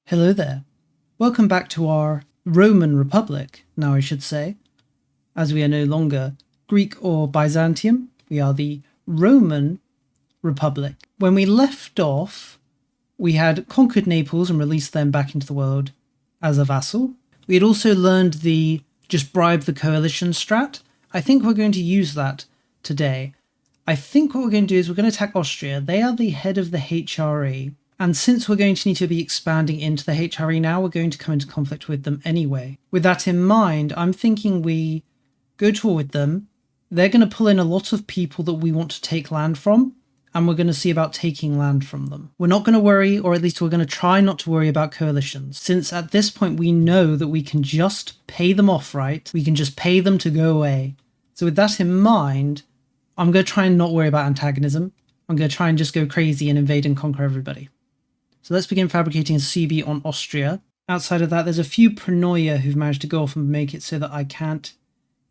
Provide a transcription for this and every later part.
Hello there. Welcome back to our Roman Republic, now I should say. As we are no longer Greek or Byzantium, we are the Roman Republic. When we left off, we had conquered Naples and released them back into the world as a vassal. We had also learned the just bribe the coalition strat. I think we're going to use that today. I think what we're going to do is we're going to attack Austria. They are the head of the HRE. And since we're going to need to be expanding into the HRE now, we're going to come into conflict with them anyway. With that in mind, I'm thinking we go to war with them. They're going to pull in a lot of people that we want to take land from, and we're going to see about taking land from them. We're not going to worry, or at least we're going to try not to worry about coalitions, since at this point we know that we can just pay them off, right? We can just pay them to go away. So with that in mind, I'm going to try and not worry about antagonism. I'm going to try and just go crazy and invade and conquer everybody. So let's begin fabricating a CB on Austria. Outside of that, there's a few Pronoia who've managed to go off and make it so that I can't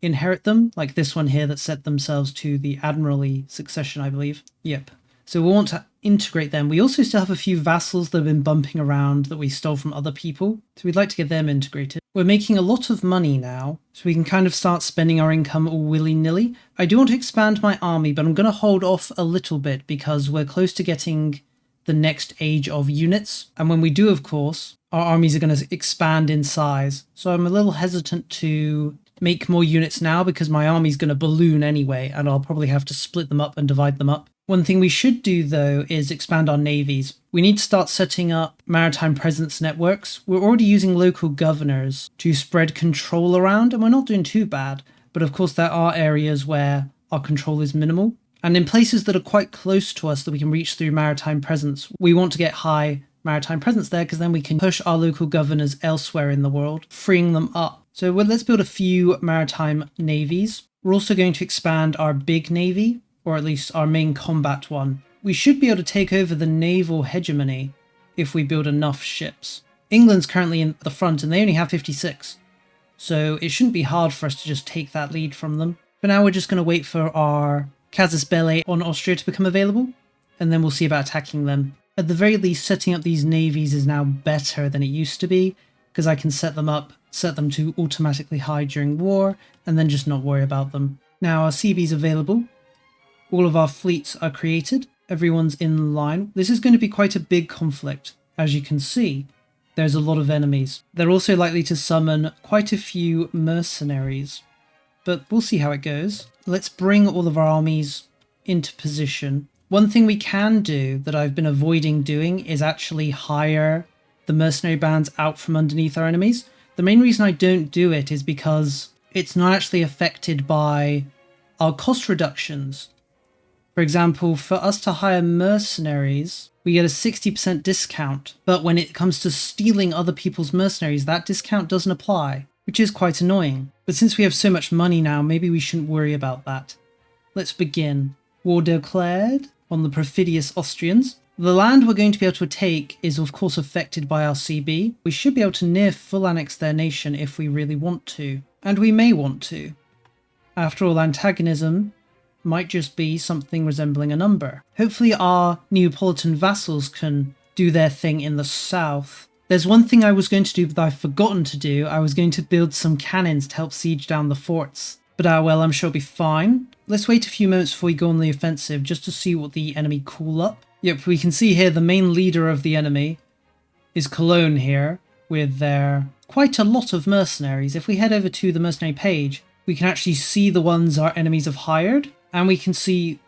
inherit them, like this one here that set themselves to the admiralty succession, I believe. Yep. So we'll want to integrate them. We also still have a few vassals that have been bumping around that we stole from other people, so we'd like to get them integrated. We're making a lot of money now, so we can kind of start spending our income all willy-nilly. I do want to expand my army, but I'm going to hold off a little bit because we're close to getting the next age of units, and when we do, of course, our armies are going to expand in size. So I'm a little hesitant to make more units now because my army's going to balloon anyway, and I'll probably have to split them up and divide them up. One thing we should do, though, is expand our navies. We need to start setting up maritime presence networks. We're already using local governors to spread control around, and we're not doing too bad. But of course, there are areas where our control is minimal. And in places that are quite close to us that we can reach through maritime presence, we want to get high maritime presence there because then we can push our local governors elsewhere in the world, freeing them up. So let's build a few maritime navies. We're also going to expand our big navy, or at least our main combat one. We should be able to take over the naval hegemony if we build enough ships. England's currently in the front and they only have 56. So it shouldn't be hard for us to just take that lead from them. For now, we're just going to wait for our casus belli on Austria to become available, and then we'll see about attacking them. At the very least, setting up these navies is now better than it used to be, because I can set them to automatically hide during war, and then just not worry about them. Now our CB's available, all of our fleets are created, everyone's in line. This is going to be quite a big conflict. As you can see, there's a lot of enemies. They're also likely to summon quite a few mercenaries, but we'll see how it goes. Let's bring all of our armies into position. One thing we can do that I've been avoiding doing is actually hire the mercenary bands out from underneath our enemies. The main reason I don't do it is because it's not actually affected by our cost reductions. For example, for us to hire mercenaries, we get a 60% discount, but when it comes to stealing other people's mercenaries, that discount doesn't apply, which is quite annoying. But since we have so much money now, maybe we shouldn't worry about that. Let's begin. War declared on the perfidious Austrians. The land we're going to be able to take is of course affected by our CB. We should be able to near full annex their nation if we really want to. And we may want to. After all, antagonism might just be something resembling a number. Hopefully our Neapolitan vassals can do their thing in the south. There's one thing I was going to do that I've forgotten to do. I was going to build some cannons to help siege down the forts. But well, I'm sure it'll be fine. Let's wait a few moments before we go on the offensive just to see what the enemy call up. Yep, we can see here the main leader of the enemy is Cologne here with their quite a lot of mercenaries. If we head over to the mercenary page, we can actually see the ones our enemies have hired. And we can see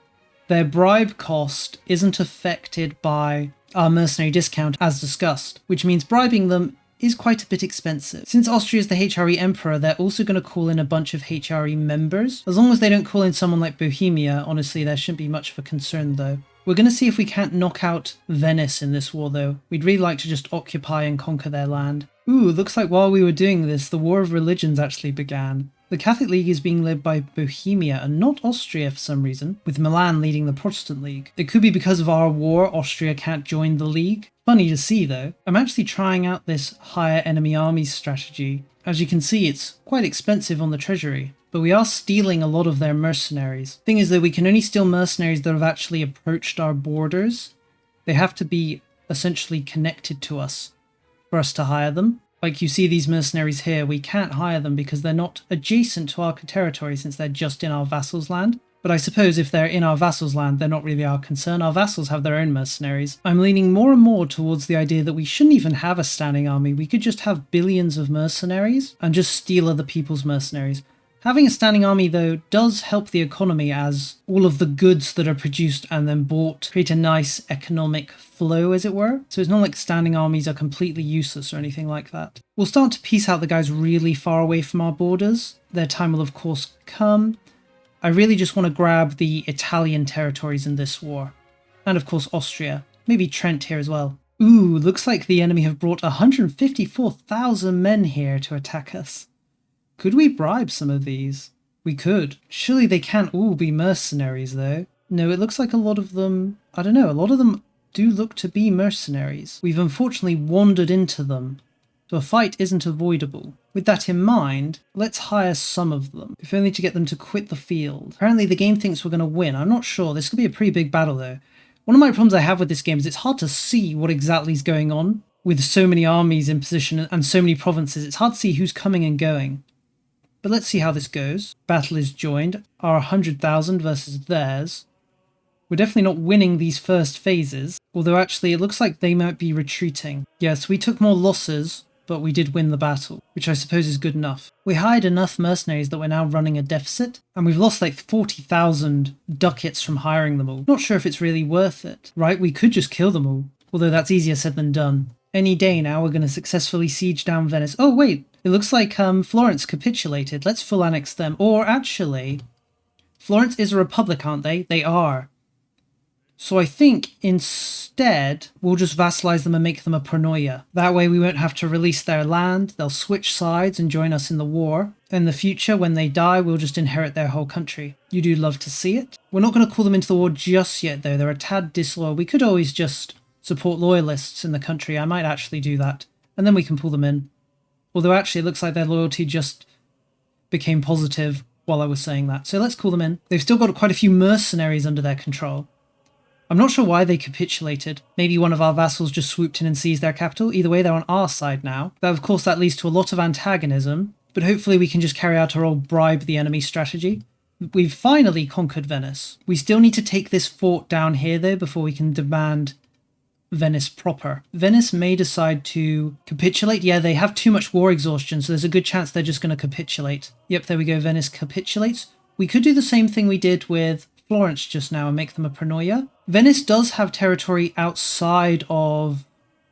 their bribe cost isn't affected by our mercenary discount as discussed, which means bribing them is quite a bit expensive. Since Austria is the HRE Emperor, they're also going to call in a bunch of HRE members. As long as they don't call in someone like Bohemia, honestly, there shouldn't be much of a concern though. We're going to see if we can't knock out Venice in this war though. We'd really like to just occupy and conquer their land. Ooh, looks like while we were doing this, the War of Religions actually began. The Catholic League is being led by Bohemia and not Austria for some reason, with Milan leading the Protestant League. It could be because of our war, Austria can't join the League. Funny to see though. I'm actually trying out this hire enemy armies strategy. As you can see, it's quite expensive on the treasury, but we are stealing a lot of their mercenaries. Thing is though, we can only steal mercenaries that have actually approached our borders. They have to be essentially connected to us for us to hire them. Like you see these mercenaries here, we can't hire them because they're not adjacent to our territory since they're just in our vassal's land. But I suppose if they're in our vassal's land, they're not really our concern. Our vassals have their own mercenaries. I'm leaning more and more towards the idea that we shouldn't even have a standing army. We could just have billions of mercenaries and just steal other people's mercenaries. Having a standing army, though, does help the economy, as all of the goods that are produced and then bought create a nice economic flow, as it were. So it's not like standing armies are completely useless or anything like that. We'll start to piece out the guys really far away from our borders. Their time will, of course, come. I really just want to grab the Italian territories in this war. And, of course, Austria. Maybe Trent here as well. Ooh, looks like the enemy have brought 154,000 men here to attack us. Could we bribe some of these? We could. Surely they can't all be mercenaries, though. No, it looks like a lot of them... I don't know, a lot of them do look to be mercenaries. We've unfortunately wandered into them, so a fight isn't avoidable. With that in mind, let's hire some of them, if only to get them to quit the field. Apparently the game thinks we're going to win. I'm not sure. This could be a pretty big battle, though. One of my problems I have with this game is it's hard to see what exactly is going on. With so many armies in position and so many provinces, it's hard to see who's coming and going. But let's see how this goes. Battle is joined. Our 100,000 versus theirs. We're definitely not winning these first phases, although actually it looks like they might be retreating. Yes, we took more losses, but we did win the battle, which I suppose is good enough. We hired enough mercenaries that we're now running a deficit, and we've lost like 40,000 ducats from hiring them all. Not sure if it's really worth it, right? We could just kill them all, although that's easier said than done. Any day now we're going to successfully siege down Venice. Oh wait, it looks like Florence capitulated. Let's full annex them. Or actually, Florence is a republic, aren't they? They are. So I think instead we'll just vassalize them and make them a pronoia. That way we won't have to release their land. They'll switch sides and join us in the war. In the future, when they die, we'll just inherit their whole country. You do love to see it. We're not going to call them into the war just yet, though. They're a tad disloyal. We could always just support loyalists in the country. I might actually do that. And then we can pull them in. Although actually it looks like their loyalty just became positive while I was saying that. So let's call them in. They've still got quite a few mercenaries under their control. I'm not sure why they capitulated. Maybe one of our vassals just swooped in and seized their capital. Either way, they're on our side now. But of course, that leads to a lot of antagonism. But hopefully we can just carry out our old bribe the enemy strategy. We've finally conquered Venice. We still need to take this fort down here, though, before we can demand Venice proper. Venice may decide to capitulate. Yeah, they have too much war exhaustion, so there's a good chance they're just going to capitulate. Yep, there we go. Venice capitulates. We could do the same thing we did with Florence just now and make them a pronoia. Venice does have territory outside of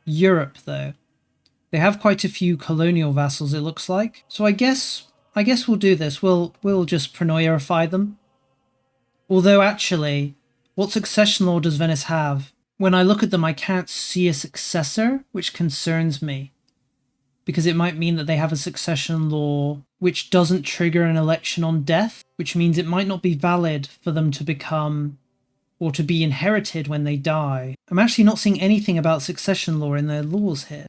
Europe, though. They have quite a few colonial vassals, it looks like. So I guess we'll do this. We'll just pronoiaify them. Although actually, what succession law does Venice have? When I look at them, I can't see a successor, which concerns me. Because it might mean that they have a succession law which doesn't trigger an election on death, which means it might not be valid for them to become or to be inherited when they die. I'm actually not seeing anything about succession law in their laws here.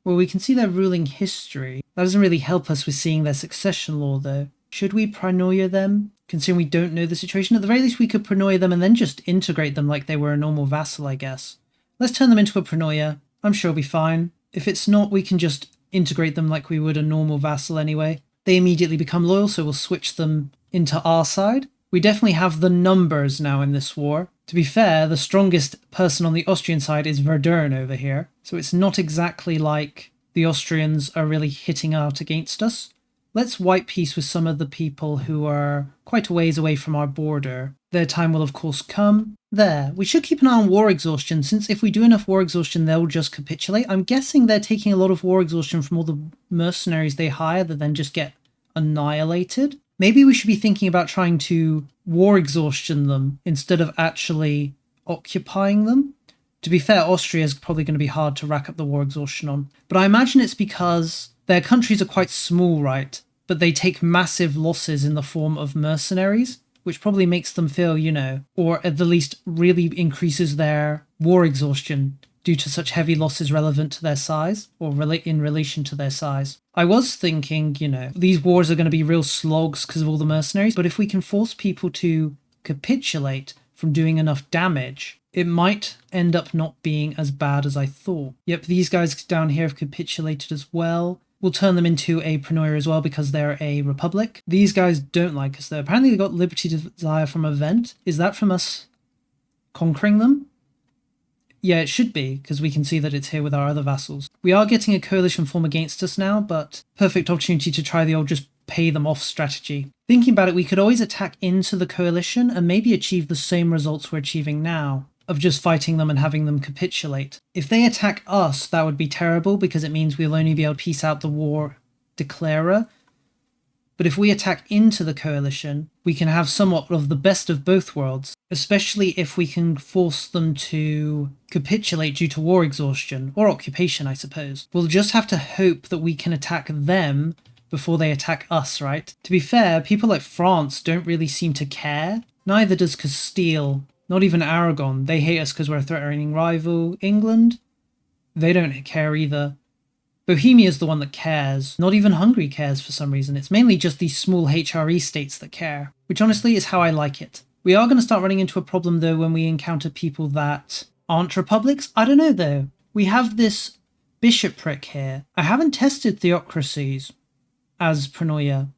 Well, we can see their ruling history. That doesn't really help us with seeing their succession law, though. Should we pronoia them, considering we don't know the situation? At the very least, we could pronoia them and then just integrate them like they were a normal vassal, I guess. Let's turn them into a pronoia. I'm sure it'll be fine. If it's not, we can just integrate them like we would a normal vassal anyway. They immediately become loyal, so we'll switch them into our side. We definitely have the numbers now in this war. To be fair, the strongest person on the Austrian side is Verdun over here, so it's not exactly like the Austrians are really hitting out against us. Let's white peace with some of the people who are quite a ways away from our border. Their time will of course come. There, we should keep an eye on war exhaustion, since if we do enough war exhaustion, they'll just capitulate. I'm guessing they're taking a lot of war exhaustion from all the mercenaries they hire that then just get annihilated. Maybe we should be thinking about trying to war exhaustion them instead of actually occupying them. To be fair, Austria is probably going to be hard to rack up the war exhaustion on. But I imagine it's because their countries are quite small, right? But they take massive losses in the form of mercenaries, which probably makes them feel, you know, or at the least really increases their war exhaustion due to such heavy losses relevant to their size, or in relation to their size. I was thinking, you know, these wars are going to be real slogs because of all the mercenaries, but if we can force people to capitulate from doing enough damage, it might end up not being as bad as I thought. Yep, these guys down here have capitulated as well. We'll turn them into a Pronoia as well because they're a republic. These guys don't like us though. Apparently they got Liberty Desire from Event. Is that from us conquering them? Yeah, it should be, because we can see that it's here with our other vassals. We are getting a coalition form against us now, but perfect opportunity to try the old just pay them off strategy. Thinking about it, we could always attack into the coalition and maybe achieve the same results we're achieving now, of just fighting them and having them capitulate. If they attack us, that would be terrible, because it means we'll only be able to peace out the war declarer. But if we attack into the coalition, we can have somewhat of the best of both worlds, especially if we can force them to capitulate due to war exhaustion, or occupation, I suppose. We'll just have to hope that we can attack them before they attack us, right? To be fair, people like France don't really seem to care. Neither does Castile, not even Aragon. They hate us because we're a threatening rival. England, they don't care either. Bohemia is the one that cares. Not even Hungary cares for some reason. It's mainly just these small HRE states that care, which honestly is how I like it. We are going to start running into a problem though when we encounter people that aren't republics. I don't know though. We have this bishopric here. I haven't tested theocracies as Pronoia.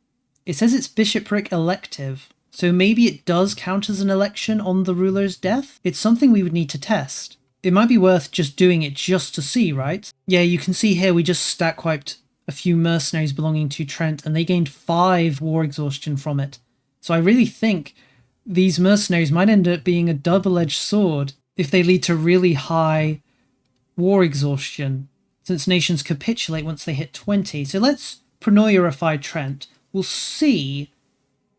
It says it's bishopric elective, so maybe it does count as an election on the ruler's death? It's something we would need to test. It might be worth just doing it just to see, right? Yeah, you can see here we just stack wiped a few mercenaries belonging to Trent, and they gained 5 war exhaustion from it. So I really think these mercenaries might end up being a double-edged sword if they lead to really high war exhaustion, since nations capitulate once they hit 20. So let's Pronoiarify Trent. We'll see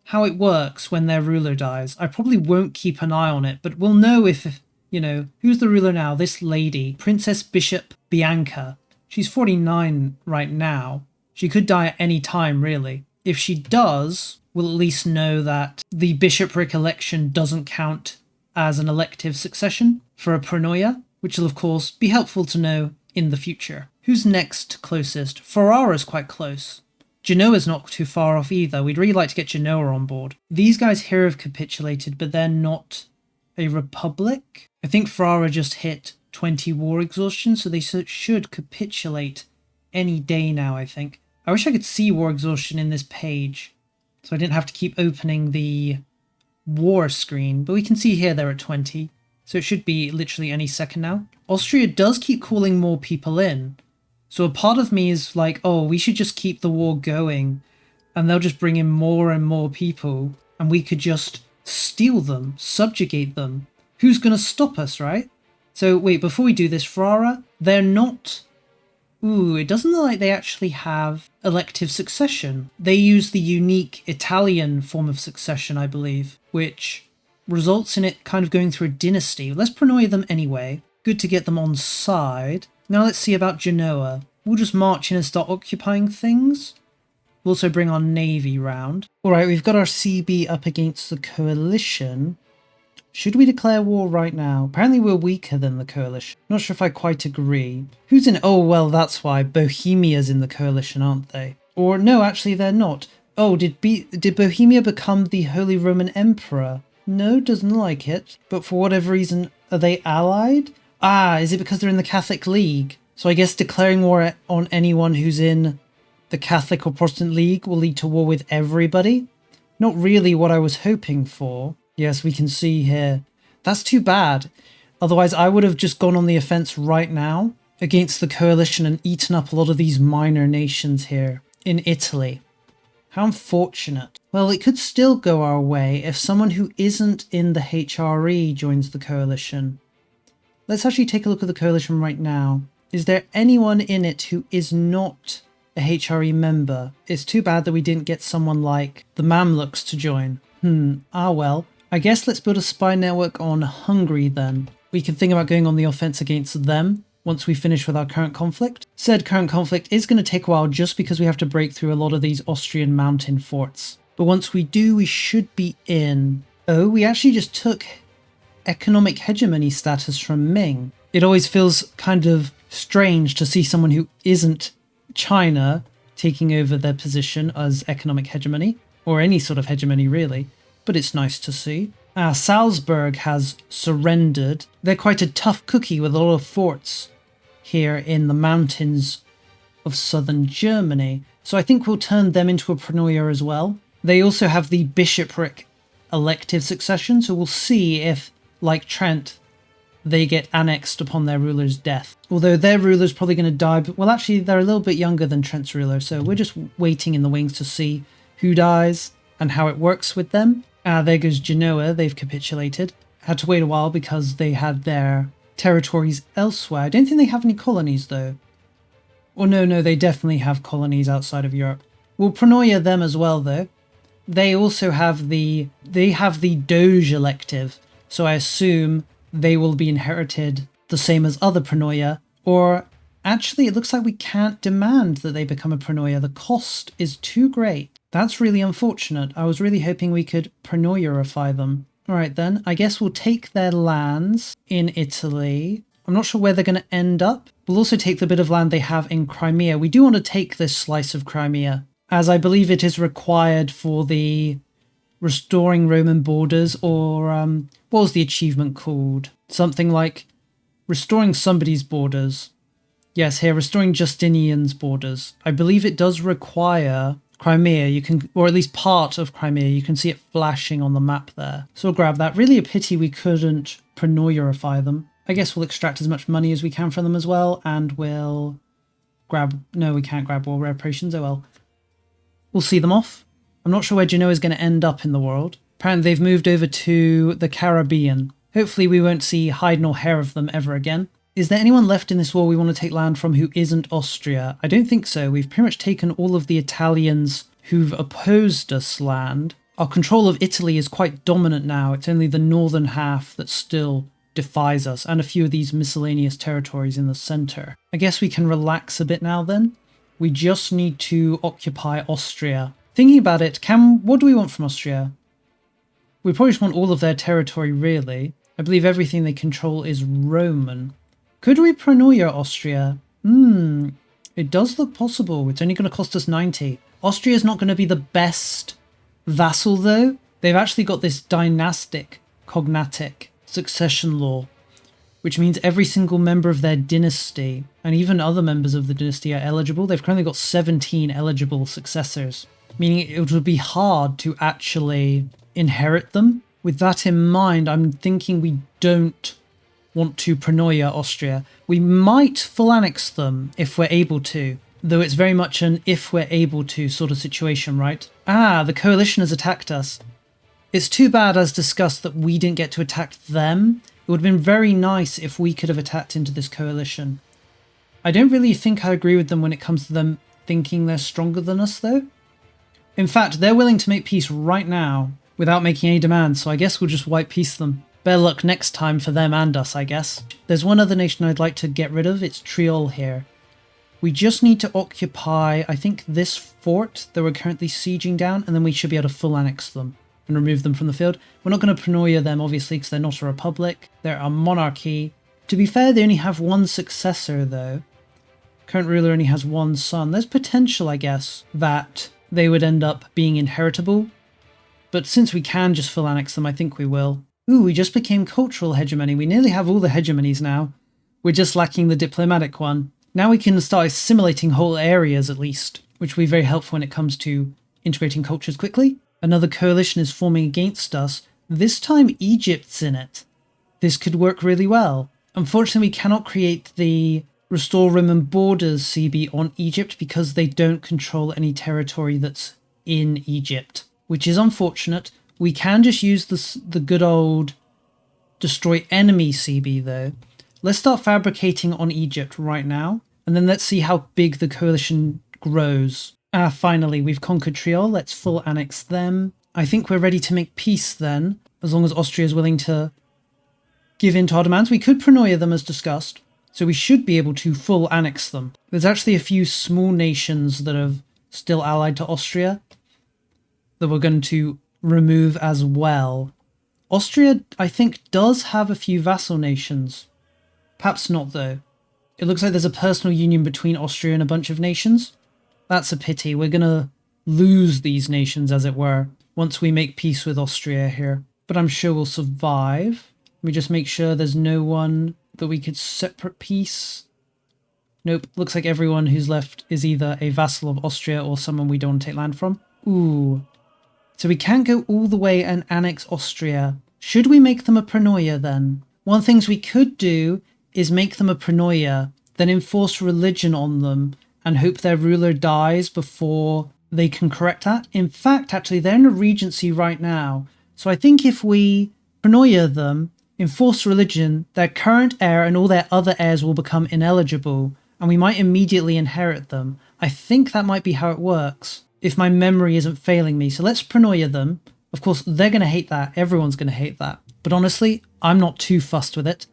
how it works when their ruler dies. I probably won't keep an eye on it, but we'll know if, you know, who's the ruler now? This lady, Princess Bishop Bianca. She's 49 right now. She could die at any time, really. If she does, we'll at least know that the bishopric election doesn't count as an elective succession for a Pronoia, which will of course be helpful to know in the future. Who's next closest? Ferrara's quite close. Genoa's not too far off either. We'd really like to get Genoa on board. These guys here have capitulated, but they're not a republic. I think Ferrara just hit 20 war exhaustion, so they should capitulate any day now, I think. I wish I could see war exhaustion in this page, so I didn't have to keep opening the war screen, but we can see here they're at 20, so it should be literally any second now. Austria does keep calling more people in, so a part of me is like, oh, we should just keep the war going, and they'll just bring in more and more people, and we could just steal them, subjugate them. Who's going to stop us, right? So wait, before we do this, Ferrara, they're not... Ooh, it doesn't look like they actually have elective succession. They use the unique Italian form of succession, I believe, which results in it kind of going through a dynasty. Let's Pronoia them anyway. Good to get them on side. Now let's see about Genoa. We'll just march in and start occupying things. We'll also bring our navy round. Alright, we've got our CB up against the coalition. Should we declare war right now? Apparently we're weaker than the coalition. Not sure if I quite agree. Who's in... Oh, well, that's why. Bohemia's in the coalition, aren't they? Or, no, actually, they're not. Oh, did Bohemia become the Holy Roman Emperor? No, doesn't like it. But for whatever reason, are they allied? Ah, is it because they're in the Catholic League? So I guess declaring war on anyone who's in the Catholic or Protestant League will lead to war with everybody? Not really what I was hoping for. Yes, we can see here. That's too bad. Otherwise, I would have just gone on the offense right now against the coalition and eaten up a lot of these minor nations here in Italy. How unfortunate. Well, it could still go our way if someone who isn't in the HRE joins the coalition. Let's actually take a look at the coalition right now. Is there anyone in it who is not a HRE member? It's too bad that we didn't get someone like the Mamluks to join. Ah well. I guess let's build a spy network on Hungary then. We can think about going on the offense against them once we finish with our current conflict. Said current conflict is going to take a while just because we have to break through a lot of these Austrian mountain forts. But once we do, we should be in. Oh, we actually just took economic hegemony status from Ming. It always feels kind of strange to see someone who isn't China taking over their position as economic hegemony, or any sort of hegemony really. But it's nice to see. Salzburg has surrendered. They're quite a tough cookie with a lot of forts here in the mountains of southern Germany. So I think we'll turn them into a pronoia as well. They also have the bishopric elective succession, so we'll see if, like Trent, they get annexed upon their ruler's death. Although their ruler's probably going to die, but, well, actually, they're a little bit younger than Trent's ruler, so we're just waiting in the wings to see who dies and how it works with them. There goes Genoa, they've capitulated. Had to wait a while because they had their territories elsewhere. I don't think they have any colonies, though. Or no, they definitely have colonies outside of Europe. We'll pronoia them as well, though. They also have the Doge elective, so I assume they will be inherited the same as other pronoia, or actually it looks like we can't demand that they become a pronoia. The cost is too great. That's really unfortunate. I was really hoping we could pronoiarify them. Alright then, I guess we'll take their lands in Italy. I'm not sure where they're going to end up. We'll also take the bit of land they have in Crimea. We do want to take this slice of Crimea, as I believe it is required for the restoring Roman borders, or what was the achievement called? Something like restoring somebody's borders. Yes, here, restoring Justinian's borders. I believe it does require Crimea, you can, or at least part of Crimea. You can see it flashing on the map there. So we'll grab that. Really a pity we couldn't pronoiarify them. I guess we'll extract as much money as we can from them as well, and we'll grab... No, we can't grab war reparations. Oh well. We'll see them off. I'm not sure where Genoa is going to end up in the world. Apparently they've moved over to the Caribbean. Hopefully we won't see hide nor hair of them ever again. Is there anyone left in this war we want to take land from who isn't Austria? I don't think so. We've pretty much taken all of the Italians who've opposed us land. Our control of Italy is quite dominant now. It's only the northern half that still defies us, and a few of these miscellaneous territories in the centre. I guess we can relax a bit now then. We just need to occupy Austria. Thinking about it, what do we want from Austria? We probably just want all of their territory, really. I believe everything they control is Roman. Could we pronoia Austria? It does look possible. It's only going to cost us 90. Austria's not going to be the best vassal, though. They've actually got this dynastic, cognatic succession law, which means every single member of their dynasty, and even other members of the dynasty, are eligible. They've currently got 17 eligible successors, meaning it would be hard to actually inherit them. With that in mind, I'm thinking we don't want to pronoia Austria. We might full annex them if we're able to, though it's very much an if we're able to sort of situation, right? The coalition has attacked us. It's too bad, as discussed, that we didn't get to attack them. It would have been very nice if we could have attacked into this coalition. I don't really think I agree with them when it comes to them thinking they're stronger than us, though. In fact, they're willing to make peace right now without making any demands, so I guess we'll just white peace them. Better luck next time for them and us, I guess. There's one other nation I'd like to get rid of. It's Triol here. We just need to occupy, I think, this fort that we're currently sieging down, and then we should be able to full annex them and remove them from the field. We're not going to pronoia them, obviously, because they're not a republic. They're a monarchy. To be fair, they only have one successor, though. Current ruler only has one son. There's potential, I guess, that they would end up being inheritable. But since we can just full annex them, I think we will. Ooh, we just became cultural hegemony. We nearly have all the hegemonies now. We're just lacking the diplomatic one. Now we can start assimilating whole areas, at least, which will be very helpful when it comes to integrating cultures quickly. Another coalition is forming against us. This time Egypt's in it. This could work really well. Unfortunately, we cannot create the Restore Roman Borders CB on Egypt because they don't control any territory that's in Egypt, which is unfortunate. We can just use the good old Destroy Enemy CB, though. Let's start fabricating on Egypt right now, and then let's see how big the coalition grows. Finally, we've conquered Triol. Let's full annex them. I think we're ready to make peace then, as long as Austria is willing to give in to our demands. We could pronoia them as discussed, so we should be able to full annex them. There's actually a few small nations that are still allied to Austria that we're going to remove as well. Austria, I think, does have a few vassal nations. Perhaps not, though. It looks like there's a personal union between Austria and a bunch of nations. That's a pity. We're going to lose these nations, as it were, once we make peace with Austria here. but I'm sure we'll survive. Let me just make sure there's no one that we could separate peace. Nope, looks like everyone who's left is either a vassal of Austria or someone we don't want to take land from. Ooh. So we can't go all the way and annex Austria. Should we make them a pronoia then? One of the things we could do is make them a pronoia, then enforce religion on them and hope their ruler dies before they can correct that. In fact, actually, they're in a regency right now. So I think if we pronoia them, enforce religion, their current heir and all their other heirs will become ineligible, and we might immediately inherit them. I think that might be how it works, if my memory isn't failing me. So let's pronoia them. Of course, they're going to hate that. Everyone's going to hate that. But honestly, I'm not too fussed with it.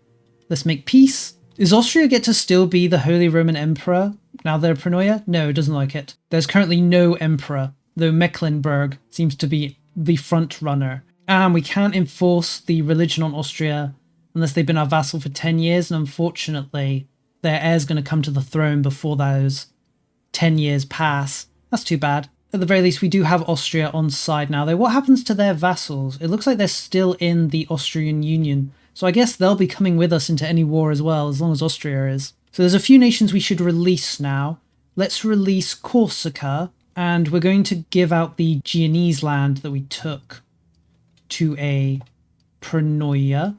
Let's make peace. Does Austria get to still be the Holy Roman Emperor now they're pronoia? No, it doesn't like it. There's currently no emperor, though Mecklenburg seems to be the front runner. And we can't enforce the religion on Austria unless they've been our vassal for 10 years, and unfortunately, their heir's going to come to the throne before those 10 years pass. That's too bad. At the very least, we do have Austria on side now, though. What happens to their vassals? It looks like they're still in the Austrian Union, so I guess they'll be coming with us into any war as well, as long as Austria is. So there's a few nations we should release now. Let's release Corsica, and we're going to give out the Genoese land that we took to a pronoia.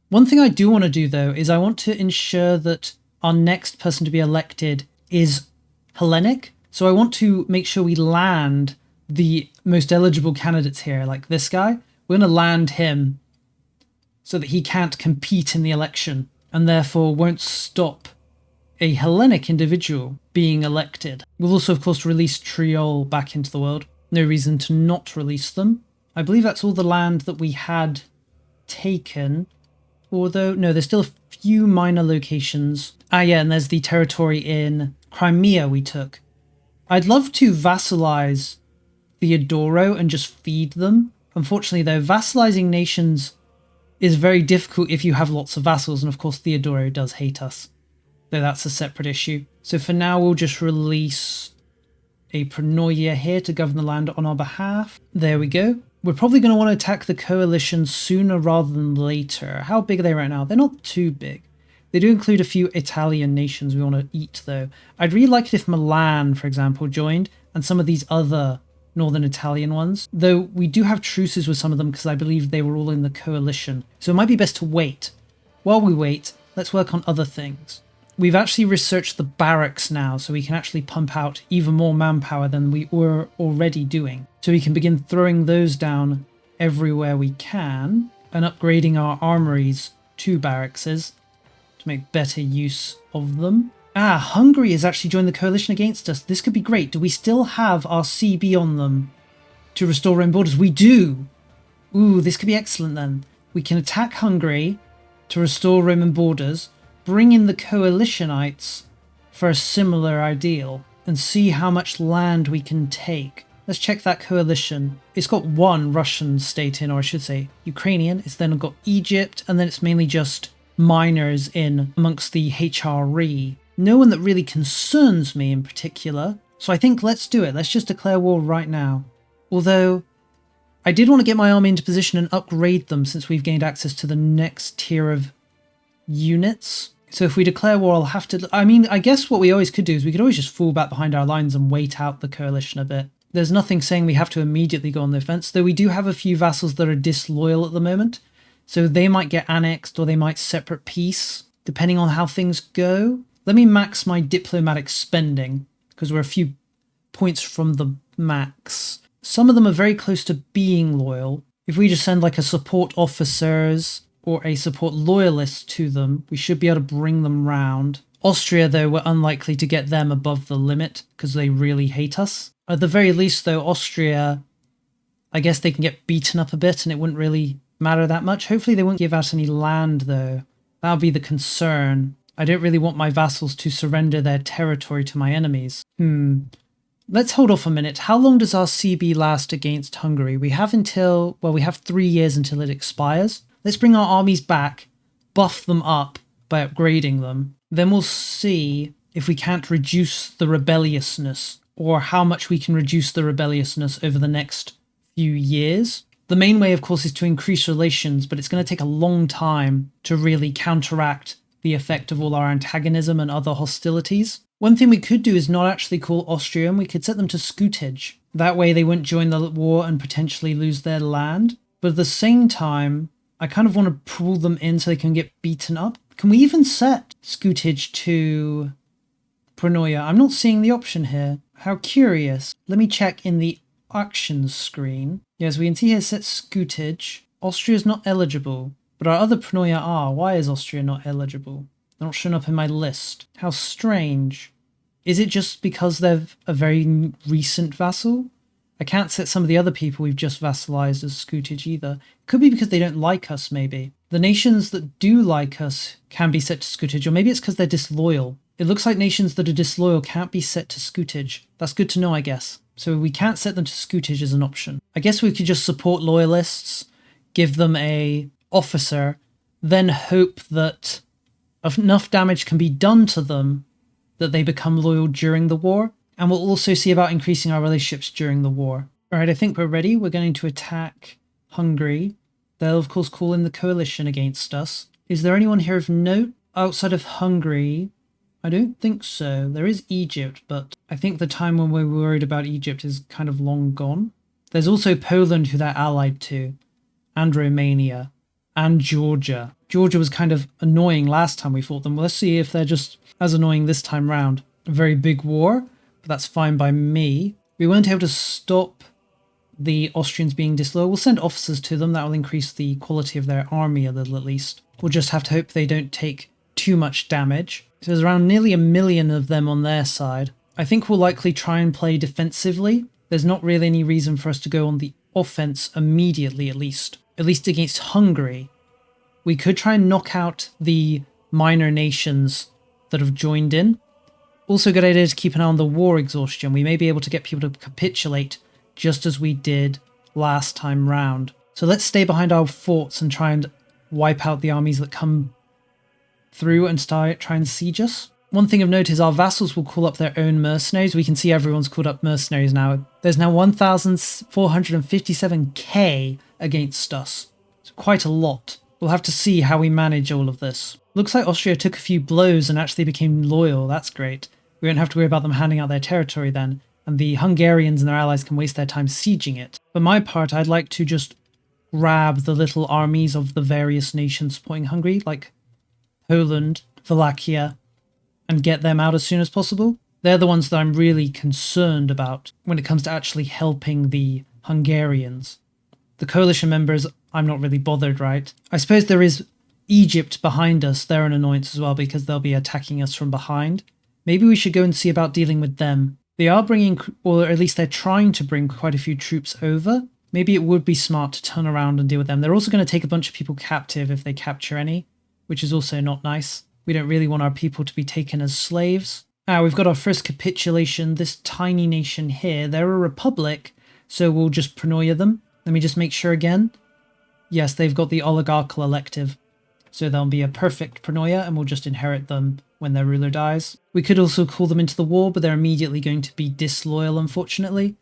One thing I do want to do, though, is I want to ensure that our next person to be elected is Hellenic. So I want to make sure we land the most eligible candidates here, like this guy. We're going to land him so that he can't compete in the election and therefore won't stop a Hellenic individual being elected. We'll also, of course, release Triol back into the world. No reason to not release them. I believe that's all the land that we had taken. Although, no, there's still a few minor locations. Ah, yeah, and there's the territory in Crimea we took. I'd love to vassalize Theodoro and just feed them. Unfortunately, though, vassalizing nations is very difficult if you have lots of vassals, and of course Theodoro does hate us, though that's a separate issue. So for now, we'll just release a pronoia here to govern the land on our behalf. There we go. We're probably going to want to attack the coalition sooner rather than later. How big are they right now? They're not too big. They do include a few Italian nations we want to eat, though. I'd really like it if Milan, for example, joined, and some of these other northern Italian ones. Though we do have truces with some of them because I believe they were all in the coalition. So it might be best to wait. While we wait, let's work on other things. We've actually researched the barracks now, so we can actually pump out even more manpower than we were already doing. So we can begin throwing those down everywhere we can and upgrading our armories to barracks to make better use of them. Ah, Hungary has actually joined the coalition against us. This could be great. Do we still have our CB on them to restore Roman borders? We do. Ooh, this could be excellent then. We can attack Hungary to restore Roman borders, bring in the coalitionites for a similar ideal, and see how much land we can take. Let's check that coalition. It's got one Russian state in, or I should say Ukrainian. It's then got Egypt, and then it's mainly just minors in amongst the HRE. No one that really concerns me in particular. So I think let's do it. Let's just declare war right now. Although I did want to get my army into position and upgrade them since we've gained access to the next tier of units. So if we declare war, I'll have to... I mean, I guess what we always could do is we could always just fall back behind our lines and wait out the coalition a bit. There's nothing saying we have to immediately go on the offense, though we do have a few vassals that are disloyal at the moment. So they might get annexed or they might separate peace, depending on how things go. Let me max my diplomatic spending, because we're a few points from the max. Some of them are very close to being loyal. If we just send like a support officers or a support loyalist to them, we should be able to bring them round. Austria, though, we're unlikely to get them above the limit because they really hate us. At the very least, though, Austria, I guess they can get beaten up a bit and it wouldn't really matter that much. Hopefully they won't give out any land, though. That would be the concern. I don't really want my vassals to surrender their territory to my enemies. Let's hold off a minute. How long does our CB last against Hungary? We have until... well, we have 3 years until it expires. Let's bring our armies back, buff them up by upgrading them. Then we'll see if we can't reduce the rebelliousness, or how much we can reduce the rebelliousness over the next few years. The main way, of course, is to increase relations, but it's going to take a long time to really counteract the effect of all our antagonism and other hostilities. One thing we could do is not actually call Austria, and we could set them to scutage. That way they wouldn't join the war and potentially lose their land. But at the same time, I kind of want to pull them in so they can get beaten up. Can we even set scutage to Pronoia? I'm not seeing the option here. How curious. Let me check in the actions screen. Yes, we can see here set scutage. Austria is not eligible, but our other Pronoia are. Why is Austria not eligible? They're not shown up in my list. How strange. Is it just because they're a very recent vassal? I can't set some of the other people we've just vassalized as scutage either. It could be because they don't like us, maybe. The nations that do like us can be set to scutage, or maybe it's because they're disloyal. It looks like nations that are disloyal can't be set to scutage. That's good to know, I guess. So we can't set them to scutage as an option. I guess we could just support loyalists, give them a officer, then hope that enough damage can be done to them that they become loyal during the war. And we'll also see about increasing our relationships during the war. All right, I think we're ready. We're going to attack Hungary. They'll, of course, call in the coalition against us. Is there anyone here of note outside of Hungary? I don't think so. There is Egypt, but I think the time when we were worried about Egypt is kind of long gone. There's also Poland, who they're allied to, and Romania, and Georgia. Georgia was kind of annoying last time we fought them. Well, let's see if they're just as annoying this time round. A very big war, but that's fine by me. We weren't able to stop the Austrians being disloyal. We'll send officers to them. That will increase the quality of their army a little at least. We'll just have to hope they don't take too much damage. So there's around nearly 1 million of them on their side. I think we'll likely try and play defensively. There's not really any reason for us to go on the offense immediately, at least against Hungary. We could try and knock out the minor nations that have joined in. Also, good idea to keep an eye on the war exhaustion. We may be able to get people to capitulate just as we did last time round. So let's stay behind our forts and try and wipe out the armies that come through and try and siege us. One thing of note is our vassals will call up their own mercenaries. We can see everyone's called up mercenaries now. There's now 1,457k against us. It's quite a lot. We'll have to see how we manage all of this. Looks like Austria took a few blows and actually became loyal. That's great. We won't have to worry about them handing out their territory then, and the Hungarians and their allies can waste their time sieging it. For my part, I'd like to just grab the little armies of the various nations supporting Hungary, like Poland, Wallachia, and get them out as soon as possible. They're the ones that I'm really concerned about when it comes to actually helping the Hungarians. The coalition members, I'm not really bothered, right? I suppose there is Egypt behind us. They're an annoyance as well because they'll be attacking us from behind. Maybe we should go and see about dealing with them. They are bringing, or at least they're trying to bring quite a few troops over. Maybe it would be smart to turn around and deal with them. They're also going to take a bunch of people captive if they capture any, which is also not nice. We don't really want our people to be taken as slaves. We've got our first capitulation. This tiny nation here, they're a republic, so we'll just Pronoia them. Let me just make sure again. Yes, they've got the oligarchical elective, so they'll be a perfect Pronoia, and we'll just inherit them when their ruler dies. We could also call them into the war, but they're immediately going to be disloyal, unfortunately.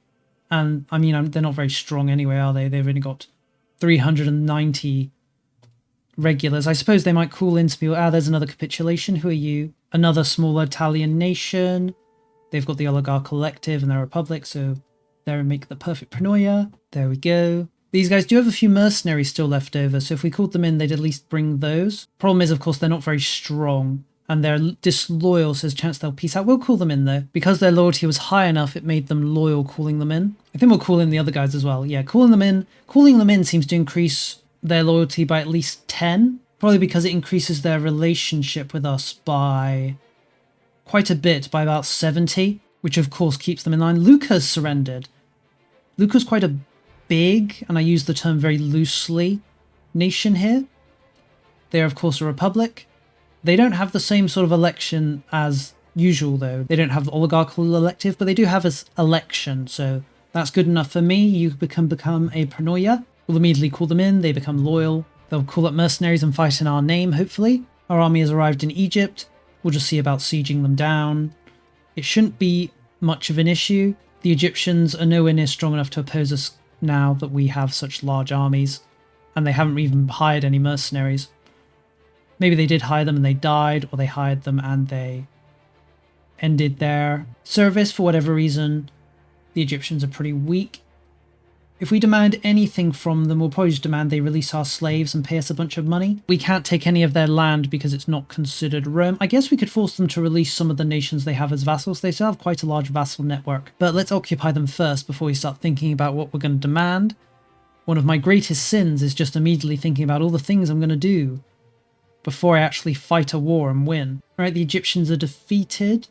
And, I mean, they're not very strong anyway, are they? They've only got 390 regulars. I suppose they might call into people. There's another capitulation. Who are you? Another small Italian nation. They've got the oligarchical elective and their republic, so they'll make the perfect Pronoia. There we go. These guys do have a few mercenaries still left over, so if we called them in, they'd at least bring those. Problem is, of course, they're not very strong, and they're disloyal, so there's a chance they'll peace out. We'll call them in, though. Because their loyalty was high enough, it made them loyal calling them in. I think we'll call in the other guys as well. Yeah, calling them in. Calling them in seems to increase their loyalty by at least 10. Probably because it increases their relationship with us by quite a bit, by about 70, which of course keeps them in line. Lucca's surrendered. Lucca's quite a big, and I use the term very loosely, nation here. They're of course a republic. They don't have the same sort of election as usual though. They don't have the oligarchical elective, but they do have an election, so that's good enough for me. You can become a Pronoia. We'll immediately call them in, they become loyal. They'll call up mercenaries and fight in our name, hopefully. Our army has arrived in Egypt. We'll just see about sieging them down. It shouldn't be much of an issue. The Egyptians are nowhere near strong enough to oppose us now that we have such large armies, and they haven't even hired any mercenaries. Maybe they did hire them and they died, or they hired them and they ended their service for whatever reason. The Egyptians are pretty weak. If we demand anything from them, we'll probably just demand they release our slaves and pay us a bunch of money. We can't take any of their land because it's not considered Rome. I guess we could force them to release some of the nations they have as vassals. They still have quite a large vassal network. But let's occupy them first before we start thinking about what we're going to demand. One of my greatest sins is just immediately thinking about all the things I'm going to do before I actually fight a war and win. Alright, the Egyptians are defeated.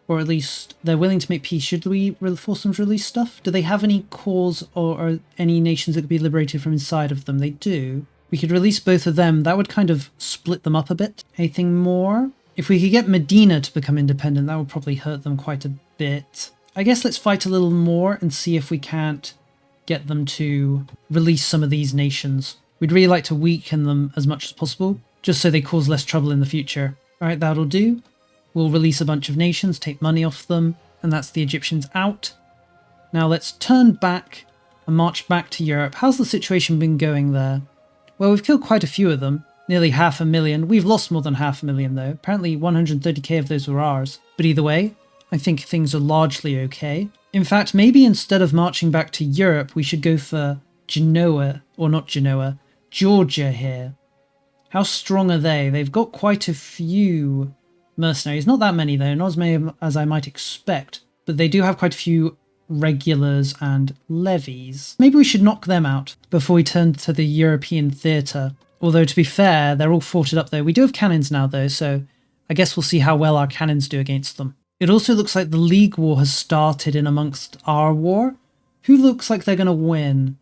Or at least they're willing to make peace. Should we force them to release stuff? Do they have any cause or any nations that could be liberated from inside of them? They do. We could release both of them. That would kind of split them up a bit. Anything more? If we could get Medina to become independent, that would probably hurt them quite a bit. I guess let's fight a little more and see if we can't get them to release some of these nations. We'd really like to weaken them as much as possible, just so they cause less trouble in the future. Alright, that'll do. We'll release a bunch of nations, take money off them, and that's the Egyptians out. Now let's turn back and march back to Europe. How's the situation been going there? Well, we've killed quite a few of them, nearly 500,000. We've lost more than 500,000 though. Apparently 130k of those were ours. But either way, I think things are largely okay. In fact, maybe instead of marching back to Europe, we should go for Genoa, or not Genoa, Georgia here. How strong are they? They've got quite a few mercenaries. Not that many though, not as many as I might expect, but they do have quite a few regulars and levies. Maybe we should knock them out before we turn to the European theatre. Although to be fair, they're all forted up though. We do have cannons now though, so I guess we'll see how well our cannons do against them. It also looks like the League War has started in amongst our war. Who looks like they're going to win?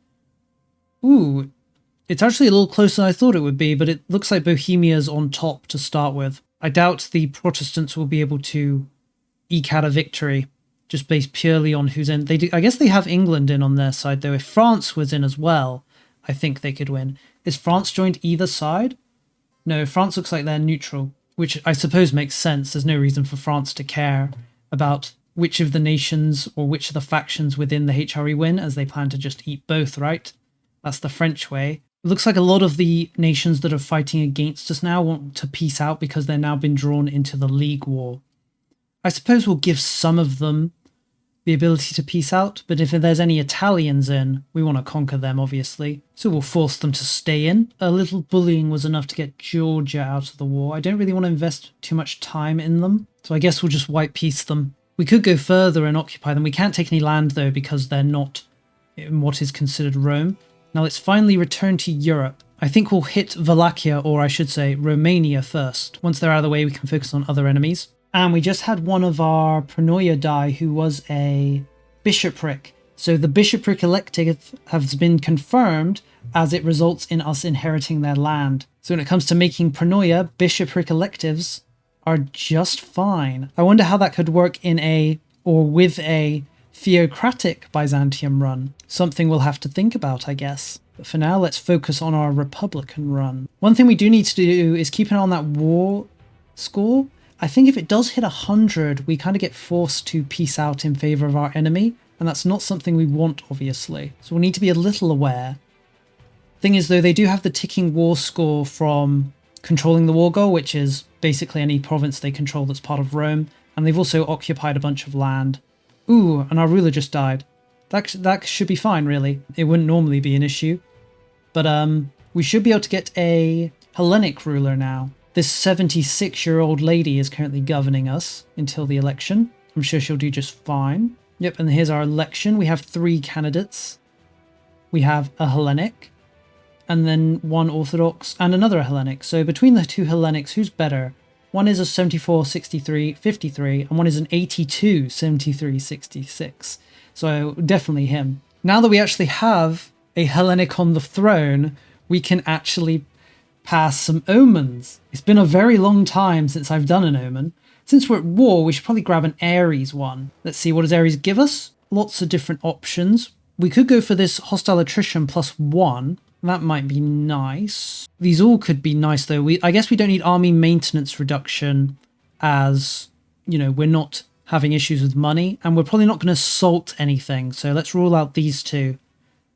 Ooh, it's actually a little closer than I thought it would be, but it looks like Bohemia's on top to start with. I doubt the Protestants will be able to eke out a victory just based purely on who's in. They do. I guess they have England in on their side, though. If France was in as well, I think they could win. Is France joined either side? No, France looks like they're neutral, which I suppose makes sense. There's no reason for France to care about which of the nations or which of the factions within the HRE win, as they plan to just eat both, right? That's the French way. It looks like a lot of the nations that are fighting against us now want to peace out because they've now been drawn into the League War. I suppose we'll give some of them the ability to peace out, but if there's any Italians in, we want to conquer them, obviously. So we'll force them to stay in. A little bullying was enough to get Georgia out of the war. I don't really want to invest too much time in them, so I guess we'll just white peace them. We could go further and occupy them. We can't take any land, though, because they're not in what is considered Rome. Now let's finally return to Europe. I think we'll hit Wallachia, or I should say Romania first. Once they're out of the way, we can focus on other enemies. And we just had one of our Pronoia die who was a bishopric. So the bishopric elective has been confirmed as it results in us inheriting their land. So when it comes to making Pronoia, bishopric electives are just fine. I wonder how that could work in a, or with a, theocratic Byzantium run. Something we'll have to think about, I guess. But for now, let's focus on our Republican run. One thing we do need to do is keep an eye on that war score. I think if it does hit 100, we kind of get forced to peace out in favor of our enemy, and that's not something we want, obviously. So we'll need to be a little aware. Thing is, though, they do have the ticking war score from controlling the war goal, which is basically any province they control that's part of Rome, and they've also occupied a bunch of land. Ooh, and our ruler just died. That should be fine, really. It wouldn't normally be an issue. But we should be able to get a Hellenic ruler now. This 76-year-old lady is currently governing us until the election. I'm sure she'll do just fine. Yep, and here's our election. We have 3 candidates. We have a Hellenic, and then one Orthodox, and another Hellenic. So between the 2 Hellenics, who's better? One is a 74, 63, 53, and one is an 82, 73, 66. So definitely him. Now that we actually have a Hellenic on the throne, we can actually pass some omens. It's been a very long time since I've done an omen. Since we're at war, we should probably grab an Aries one. Let's see, what does Aries give us? Lots of different options. We could go for this hostile attrition +1. That might be nice. These all could be nice, though. I guess we don't need army maintenance reduction as, you know, we're not having issues with money, and we're probably not going to assault anything. So let's rule out these 2.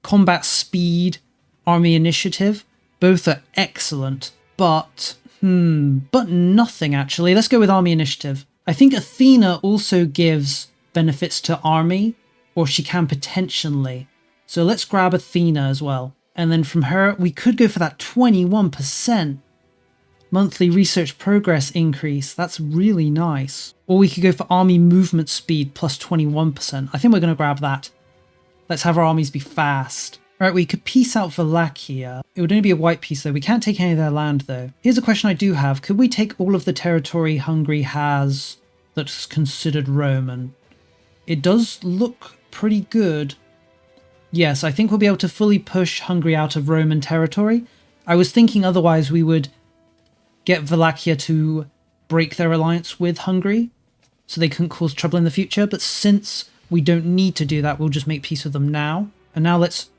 combat speed, army initiative, both are excellent, but nothing actually. Let's go with army initiative. I think Athena also gives benefits to army, or she can potentially. So let's grab Athena as well. And then from her, we could go for that 21% monthly research progress increase. That's really nice. Or we could go for army movement speed plus 21%. I think we're going to grab that. Let's have our armies be fast. All right, we could piece out Wallachia. It would only be a white piece though. We can't take any of their land though. Here's a question I do have. Could we take all of the territory Hungary has that's considered Roman? It does look pretty good. Yes, I think we'll be able to fully push Hungary out of Roman territory. I was thinking otherwise we would get Wallachia to break their alliance with Hungary so they couldn't cause trouble in the future. But since we don't need to do that, we'll just make peace with them now. And now let's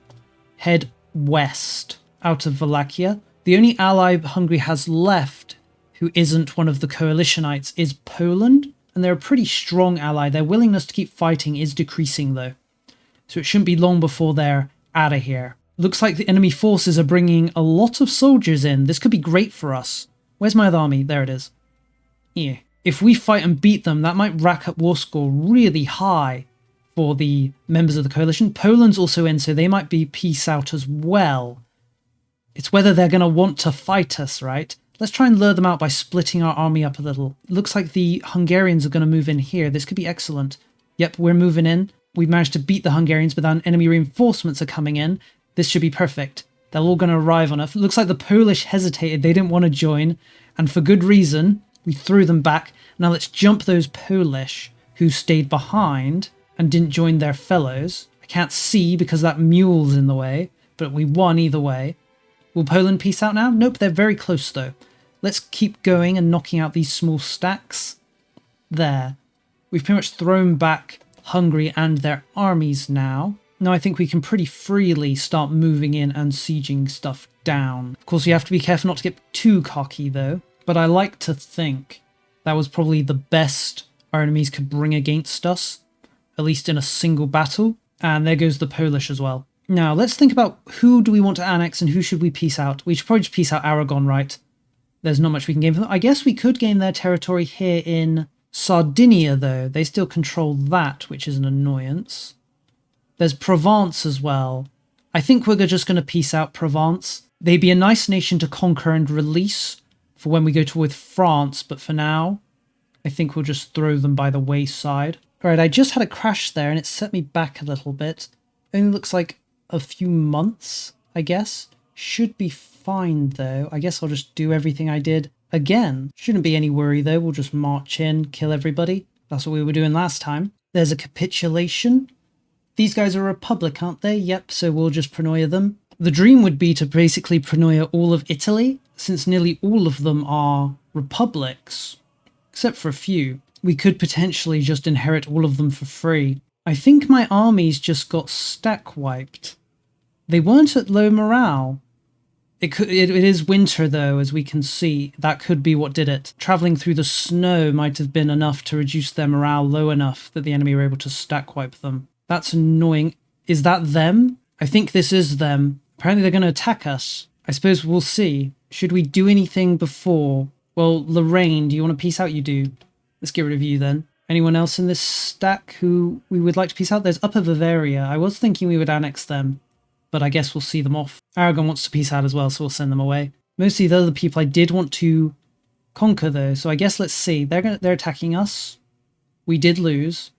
head west out of Wallachia. The only ally Hungary has left who isn't one of the coalitionites is Poland. And they're a pretty strong ally. Their willingness to keep fighting is decreasing though. So it shouldn't be long before they're out of here. Looks like the enemy forces are bringing a lot of soldiers in. This could be great for us. Where's my other army? There it is. Yeah. If we fight and beat them, that might rack up war score really high for the members of the coalition. Poland's also in, so they might be peace out as well. It's whether they're going to want to fight us, right? Let's try and lure them out by splitting our army up a little. Looks like the Hungarians are going to move in here. This could be excellent. Yep, we're moving in. We've managed to beat the Hungarians, but then enemy reinforcements are coming in. This should be perfect. They're all going to arrive on us. It looks like the Polish hesitated. They didn't want to join, and for good reason. We threw them back. Now let's jump those Polish who stayed behind and didn't join their fellows. I can't see because that mule's in the way, but we won either way. Will Poland peace out now? Nope, they're very close though. Let's keep going and knocking out these small stacks. There. We've pretty much thrown back Hungary and their armies now. Now I think we can pretty freely start moving in and sieging stuff down. Of course, you have to be careful not to get too cocky though. But I like to think that was probably the best our enemies could bring against us, at least in a single battle. And there goes the Polish as well. Now let's think about who do we want to annex and who should we peace out. We should probably just peace out Aragon, right? There's not much we can gain from them. I guess we could gain their territory here in Sardinia though. They still control that, which is an annoyance. There's Provence as well. I think we're just going to peace out Provence. They'd be a nice nation to conquer and release for when we go to war with France, but for now, I think we'll just throw them by the wayside. Alright, I just had a crash there and it set me back a little bit. Only looks like a few months, I guess. Should be fine though. I guess I'll just do everything I did again. Shouldn't be any worry though. We'll just march in, kill everybody. That's what we were doing last time. There's a capitulation. These guys are a republic, aren't they? Yep, so we'll just Prenoia them. The dream would be to basically Prenoia all of Italy, since nearly all of them are republics, except for a few. We could potentially just inherit all of them for free. I think my armies just got stack wiped. They weren't at low morale. It is winter though, as we can see. That could be what did it. Travelling through the snow might have been enough to reduce their morale low enough that the enemy were able to stack wipe them. That's annoying. Is that them? I think this is them. Apparently they're going to attack us. I suppose we'll see. Should we do anything before? Well, Lorraine, do you want to peace out? You do. Let's get rid of you then. Anyone else in this stack who we would like to peace out? There's Upper Bavaria. I was thinking we would annex them, but I guess we'll see them off. Aragon wants to peace out as well, so we'll send them away. Mostly the other people I did want to conquer though, so I guess let's see. They're attacking us. We did lose.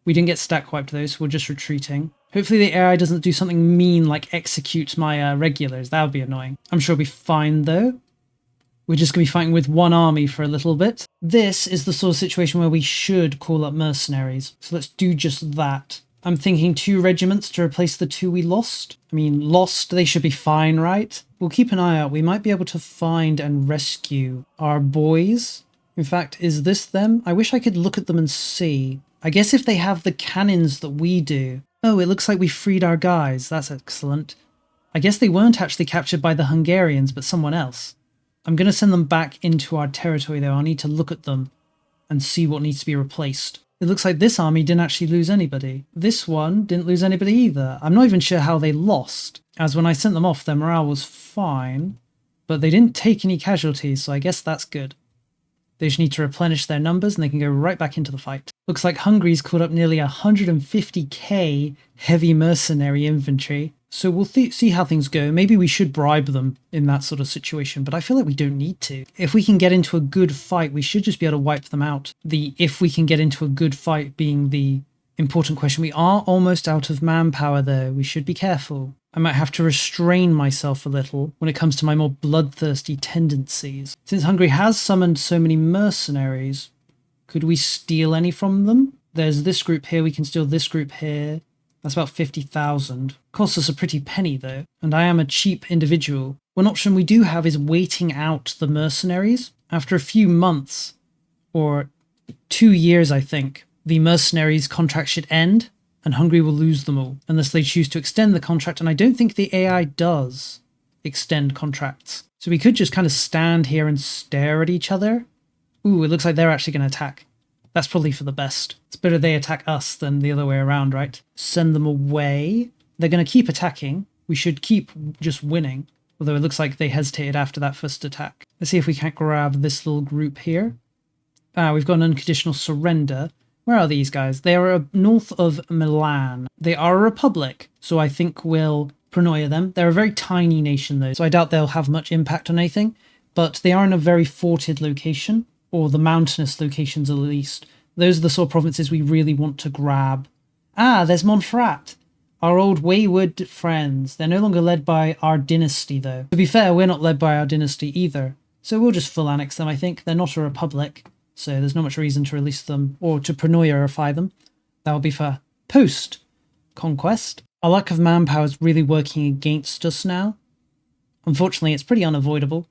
We didn't get stack wiped though, so we're just retreating. Hopefully the AI doesn't do something mean like execute my regulars. That would be annoying. I'm sure it'll be fine though. We're just going to be fighting with one army for a little bit. This is the sort of situation where we should call up mercenaries. So let's do just that. I'm thinking 2 regiments to replace the 2 we lost. I mean, lost, they should be fine, right? We'll keep an eye out. We might be able to find and rescue our boys. In fact, is this them? I wish I could look at them and see. I guess if they have the cannons that we do. Oh, it looks like we freed our guys. That's excellent. I guess they weren't actually captured by the Hungarians, but someone else. I'm going to send them back into our territory though. I'll need to look at them and see what needs to be replaced. It looks like this army didn't actually lose anybody. This one didn't lose anybody either. I'm not even sure how they lost, as when I sent them off, their morale was fine, but they didn't take any casualties, so I guess that's good. They just need to replenish their numbers and they can go right back into the fight. Looks like Hungary's caught up nearly 150k heavy mercenary infantry. So we'll see how things go. Maybe we should bribe them in that sort of situation, but I feel like we don't need to. If we can get into a good fight, we should just be able to wipe them out. The if we can get into a good fight being the important question. We are almost out of manpower though. We should be careful. I might have to restrain myself a little when it comes to my more bloodthirsty tendencies. Since Hungary has summoned so many mercenaries, could we steal any from them? There's this group here, we can steal this group here. That's about 50,000. Costs us a pretty penny though, and I am a cheap individual. One option we do have is waiting out the mercenaries. After a few months, or 2 years I think, the mercenaries' contract should end, and Hungary will lose them all, unless they choose to extend the contract, and I don't think the AI does extend contracts. So we could just kind of stand here and stare at each other. Ooh, it looks like they're actually going to attack. That's probably for the best. It's better they attack us than the other way around, right? Send them away. They're going to keep attacking. We should keep just winning, although it looks like they hesitated after that first attack. Let's see if we can't grab this little group here. We've got an unconditional surrender. Where are these guys? They are north of Milan. They are a republic, so I think we'll pronoia them. They're a very tiny nation though, so I doubt they'll have much impact on anything, but they are in a very forted location, or the mountainous locations at least. Those are the sort of provinces we really want to grab. There's Montferrat, our old wayward friends. They're no longer led by our dynasty though. To be fair, we're not led by our dynasty either, so we'll just full annex them, I think. They're not a republic, so there's not much reason to release them or to pronoierify them. That will be for post-conquest. Our lack of manpower is really working against us now. Unfortunately, it's pretty unavoidable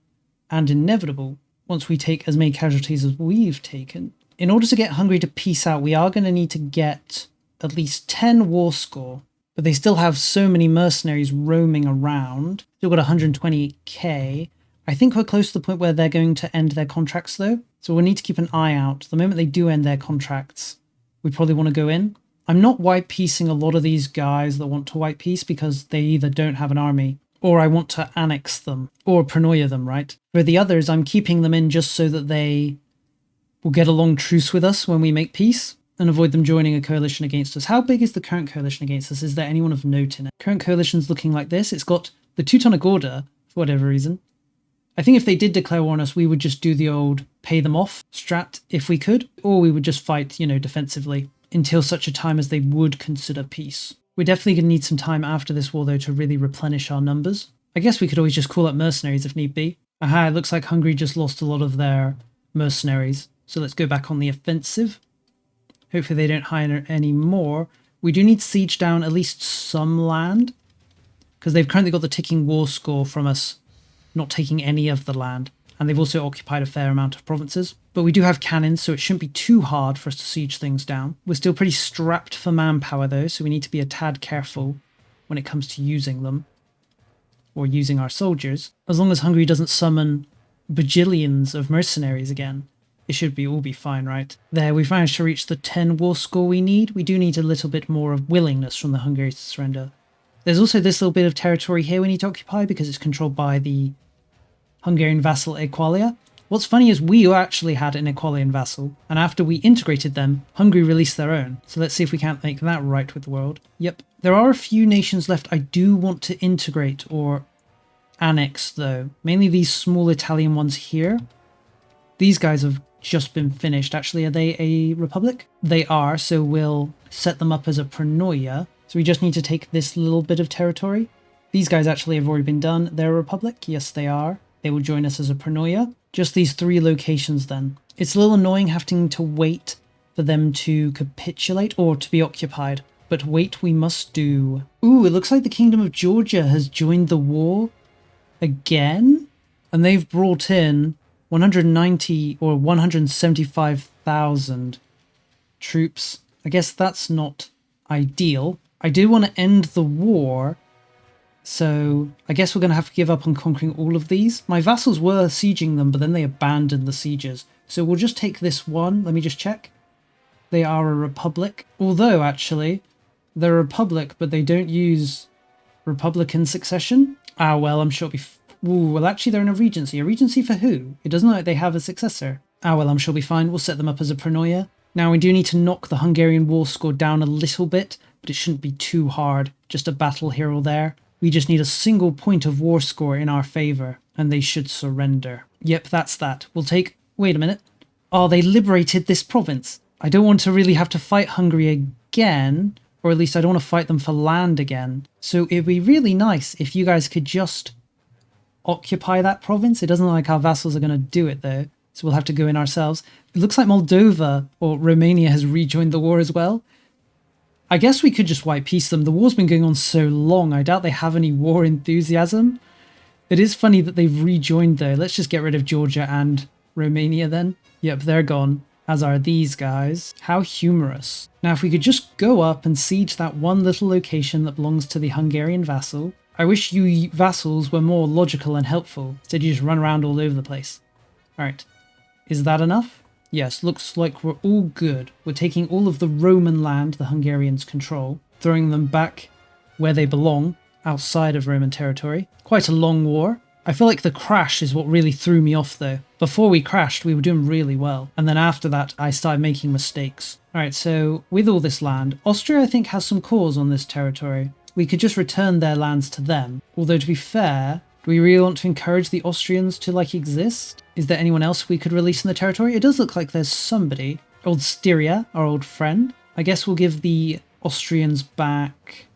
and inevitable once we take as many casualties as we've taken. In order to get Hungary to peace out, we are going to need to get at least 10 war score, but they still have so many mercenaries roaming around. Still got 120k. I think we're close to the point where they're going to end their contracts though, so we'll need to keep an eye out. The moment they do end their contracts, we probably want to go in. I'm not white piecing a lot of these guys that want to white piece because they either don't have an army, or I want to annex them, or pronoia them, right? For the others, I'm keeping them in just so that they will get a long truce with us when we make peace, and avoid them joining a coalition against us. How big is the current coalition against us? Is there anyone of note in it? Current coalition's looking like this. It's got the Teutonic Order, for whatever reason. I think if they did declare war on us, we would just do the old pay them off strat if we could, or we would just fight, defensively until such a time as they would consider peace. We're definitely going to need some time after this war, though, to really replenish our numbers. I guess we could always just call up mercenaries if need be. Aha, it looks like Hungary just lost a lot of their mercenaries, so let's go back on the offensive. Hopefully they don't hire any more. We do need to siege down at least some land, because they've currently got the ticking war score from us not taking any of the land, and they've also occupied a fair amount of provinces. But we do have cannons, so it shouldn't be too hard for us to siege things down. We're still pretty strapped for manpower though, so we need to be a tad careful when it comes to using them, or using our soldiers. As long as Hungary doesn't summon bajillions of mercenaries again, it should all be fine, right? There, we've managed to reach the 10 war score we need. We do need a little bit more of willingness from the Hungarians to surrender. There's also this little bit of territory here we need to occupy because it's controlled by the Hungarian vassal Equalia. What's funny is we actually had an Equalian vassal, and after we integrated them, Hungary released their own. So let's see if we can't make that right with the world. Yep. There are a few nations left I do want to integrate or annex though. Mainly these small Italian ones here. These guys have just been finished. Actually, are they a republic? They are, so we'll set them up as a pronoia. So we just need to take this little bit of territory. These guys actually have already been done. They're a republic. Yes, they are. They will join us as a pronoia. Just these 3 locations then. It's a little annoying having to wait for them to capitulate or to be occupied. But wait, we must do. Ooh, it looks like the Kingdom of Georgia has joined the war again. And they've brought in 190 or 175,000 troops. I guess that's not ideal. I do want to end the war, so I guess we're going to have to give up on conquering all of these. My vassals were sieging them, but then they abandoned the sieges. So we'll just take this one. Let me just check. they are a republic. Although, actually, they're a republic, but they don't use Republican succession. Ah, well, I'm sure it'll be... Ooh, well, actually, they're in a regency. A regency for who? It doesn't look like they have a successor. Ah, well, I'm sure it'll be fine. We'll set them up as a pronoia. Now, we do need to knock the Hungarian war score down a little bit, but it shouldn't be too hard. Just a battle here or there. We just need a single point of war score in our favour, and they should surrender. Yep, that's that. We'll take... Wait a minute. Oh, they liberated this province. I don't want to really have to fight Hungary again, or at least I don't want to fight them for land again. So it'd be really nice if you guys could just occupy that province. It doesn't look like our vassals are going to do it, though, so we'll have to go in ourselves. It looks like Moldova or Romania has rejoined the war as well. I guess we could just white peace them. The war's been going on so long, I doubt they have any war enthusiasm. It is funny that they've rejoined, though. Let's just get rid of Georgia and Romania then. Yep, they're gone, as are these guys. How humorous. Now, if we could just go up and siege that one little location that belongs to the Hungarian vassal. I wish you vassals were more logical and helpful. Instead, you just run around all over the place. Alright, is that enough? Yes, looks like we're all good. We're taking all of the Roman land the Hungarians control, throwing them back where they belong, outside of Roman territory. Quite a long war. I feel like the crash is what really threw me off, though. Before we crashed, we were doing really well. And then after that, I started making mistakes. Alright, so with all this land, Austria, I think, has some cause on this territory. We could just return their lands to them. Although, to be fair, do we really want to encourage the Austrians to, exist? Is there anyone else we could release in the territory? It does look like there's somebody. Old Styria, our old friend. I guess we'll give the Austrians back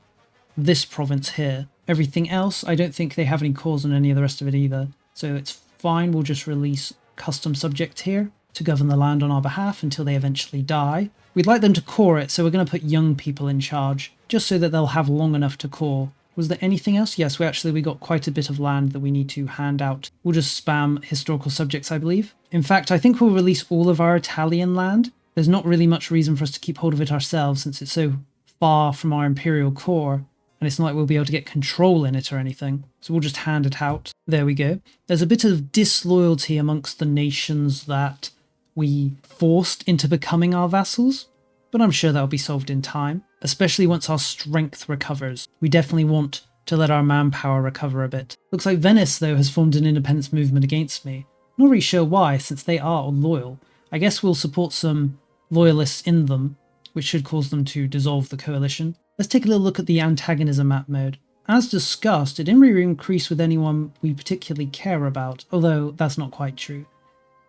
this province here. Everything else, I don't think they have any cause on any of the rest of it either. So it's fine, we'll just release custom subjects here to govern the land on our behalf until they eventually die. We'd like them to core it, so we're going to put young people in charge, just so that they'll have long enough to core. Was there anything else? Yes, we got quite a bit of land that we need to hand out. We'll just spam historical subjects, I believe. In fact, I think we'll release all of our Italian land. There's not really much reason for us to keep hold of it ourselves, since it's so far from our imperial core. And it's not like we'll be able to get control in it or anything. So we'll just hand it out. There we go. There's a bit of disloyalty amongst the nations that we forced into becoming our vassals, but I'm sure that'll be solved in time, especially once our strength recovers. We definitely want to let our manpower recover a bit. Looks like Venice, though, has formed an independence movement against me. Not really sure why, since they are loyal. I guess we'll support some loyalists in them, which should cause them to dissolve the coalition. Let's take a little look at the antagonism map mode. As discussed, it didn't really increase with anyone we particularly care about, although that's not quite true.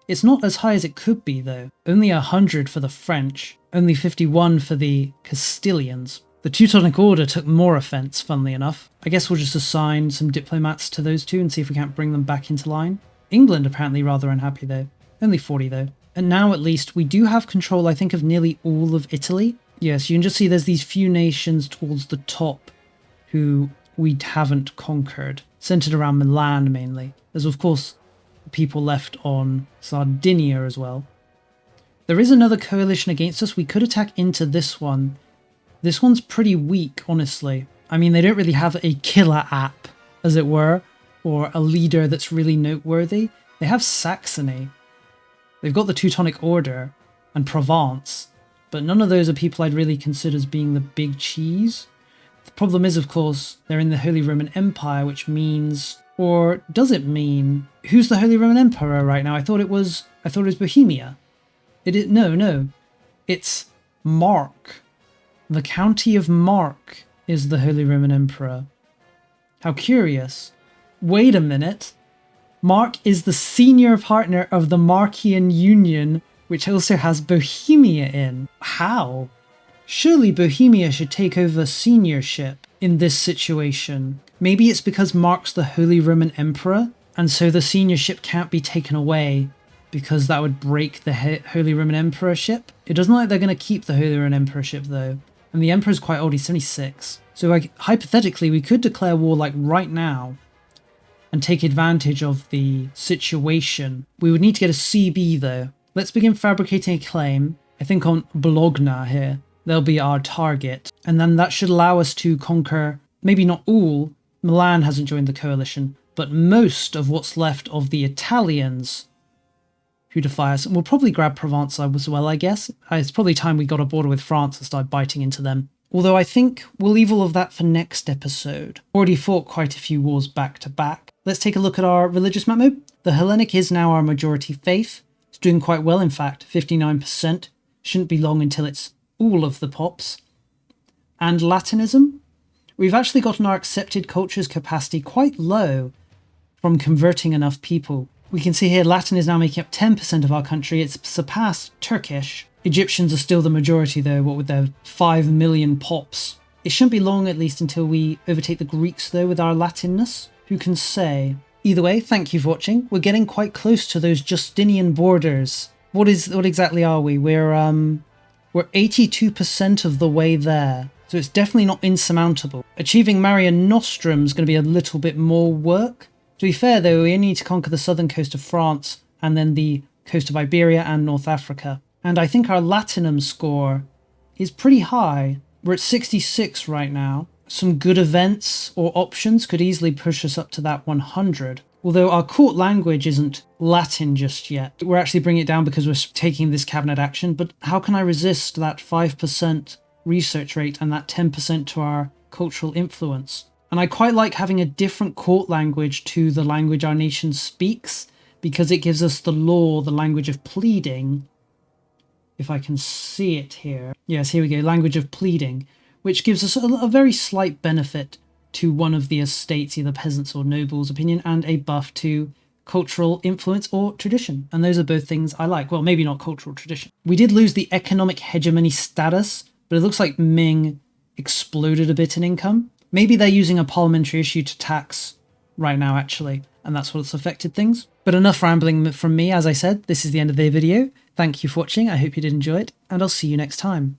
It's not as high as it could be, though. Only 100 for the French, only 51 for the Castilians. The Teutonic Order took more offence, funnily enough. I guess we'll just assign some diplomats to those two and see if we can't bring them back into line. England apparently rather unhappy, though. Only 40, though. And now, at least, we do have control, I think, of nearly all of Italy. Yes, you can just see there's these few nations towards the top who we haven't conquered, centered around Milan mainly. There's, of course, people left on Sardinia as well. There is another coalition against us. We could attack into this one. This one's pretty weak, honestly. I mean, they don't really have a killer app, as it were, or a leader that's really noteworthy. They have Saxony. They've got the Teutonic Order and Provence. But none of those are people I'd really consider as being the big cheese. The problem is, of course, they're in the Holy Roman Empire, which means... Or does it mean... Who's the Holy Roman Emperor right now? I thought it was Bohemia. No. It's Mark. The County of Mark is the Holy Roman Emperor. How curious. Wait a minute. Mark is the senior partner of the Markian Union, which also has Bohemia in. How? Surely Bohemia should take over seniorship in this situation. Maybe it's because Mark's the Holy Roman Emperor, and so the seniorship can't be taken away because that would break the Holy Roman Emperorship. It doesn't look like they're going to keep the Holy Roman Emperorship, though. And the Emperor's quite old, he's 76. So hypothetically, we could declare war right now and take advantage of the situation. We would need to get a CB, though. Let's begin fabricating a claim, I think on Bologna here. They'll be our target. And then that should allow us to conquer, maybe not all, Milan hasn't joined the coalition, but most of what's left of the Italians who defy us. And we'll probably grab Provence as well, I guess. It's probably time we got a border with France and started biting into them. Although I think we'll leave all of that for next episode. Already fought quite a few wars back to back. Let's take a look at our religious map mode. The Hellenic is now our majority faith. It's doing quite well, in fact, 59%. Shouldn't be long until it's all of the pops. And Latinism. We've actually gotten our accepted cultures capacity quite low from converting enough people. We can see here Latin is now making up 10% of our country. It's surpassed Turkish. Egyptians are still the majority though, what with their 5 million pops. It shouldn't be long at least until we overtake the Greeks though with our Latinness. Who can say? Either way, thank you for watching. We're getting quite close to those Justinian borders. What exactly are we? We're 82% of the way there. So it's definitely not insurmountable. Achieving Mare Nostrum is going to be a little bit more work. To be fair though, we only need to conquer the southern coast of France and then the coast of Iberia and North Africa. And I think our Latinum score is pretty high. We're at 66 right now. Some good events or options could easily push us up to that 100. Although our court language isn't Latin just yet. We're actually bringing it down because we're taking this cabinet action. But how can I resist that 5% research rate and that 10% to our cultural influence? And I quite like having a different court language to the language our nation speaks, because it gives us the law, the language of pleading. If I can see it here. Yes, here we go, language of pleading, which gives us a very slight benefit to one of the estates, either peasants or nobles' opinion, and a buff to cultural influence or tradition. And those are both things I like. Well, maybe not cultural tradition. We did lose the economic hegemony status, but it looks like Ming exploded a bit in income. Maybe they're using a parliamentary issue to tax right now, actually, and that's what's affected things. But enough rambling from me. As I said, this is the end of the video. Thank you for watching. I hope you did enjoy it, and I'll see you next time.